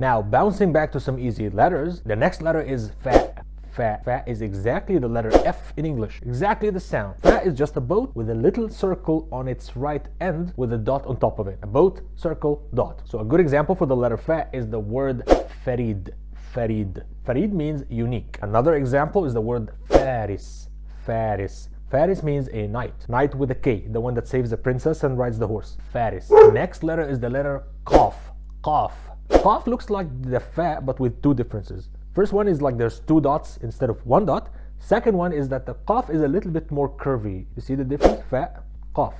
Now, bouncing back to some easy letters, the next letter is fa. Fa. Fa is exactly the letter F in English. Exactly the sound. Fa is just a boat with a little circle on its right end with a dot on top of it. A boat, circle, dot. So a good example for the letter Fa is the word Farid. Farid. Farid means unique. Another example is the word Faris. Faris. Faris means a knight. Knight with a K, the one that saves the princess and rides the horse. Faris. The next letter is the letter Qaf. Qaf. Qaf looks like the Fa but with two differences. First one is like there's two dots instead of one dot. Second one is that the Qaf is a little bit more curvy. You see the difference? Fa, Qaf.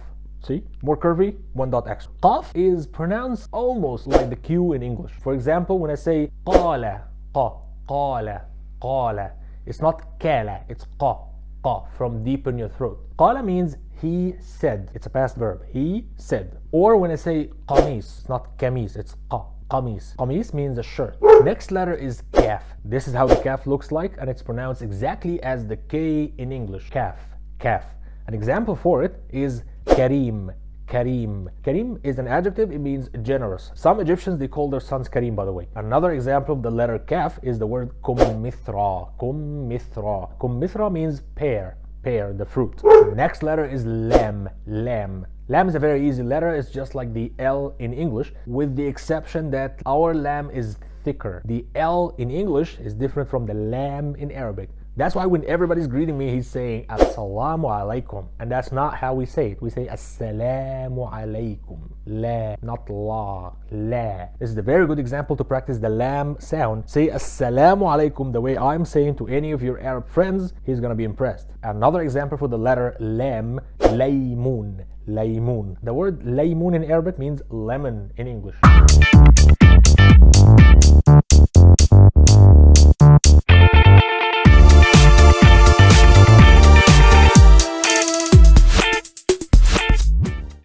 See? More curvy, one dot extra. Qaf is pronounced almost like the Q in English. For example, when I say qala, qa, qala, qala, it's not kala, it's qa, qa, from deep in your throat. Qala means he said. It's a past verb. He said. Or when I say qamis, it's not kamis, it's qa. Qamis. Qamis means a shirt. Next letter is kaf. This is how the kaf looks like, and it's pronounced exactly as the K in English. Kaf. Kaf. An example for it is Kareem. Kareem. Kareem is an adjective. It means generous. Some Egyptians, they call their sons Kareem, by the way. Another example of the letter kaf is the word Mithra. Mithra. Mithra means pear. Pear, the fruit. The next letter is lam. Lam. Lam is a very easy letter. It's just like the L in English, with the exception that our lam is thicker. The L in English is different from the lam in Arabic. That's why when everybody's greeting me, he's saying Assalamu alaikum. And that's not how we say it. We say Assalamu alaikum. La, not la. La. This is a very good example to practice the lam sound. Say Assalamu alaikum the way I'm saying to any of your Arab friends. He's going to be impressed. Another example for the letter lam, laymun. Laymun. The word laymun in Arabic means lemon in English.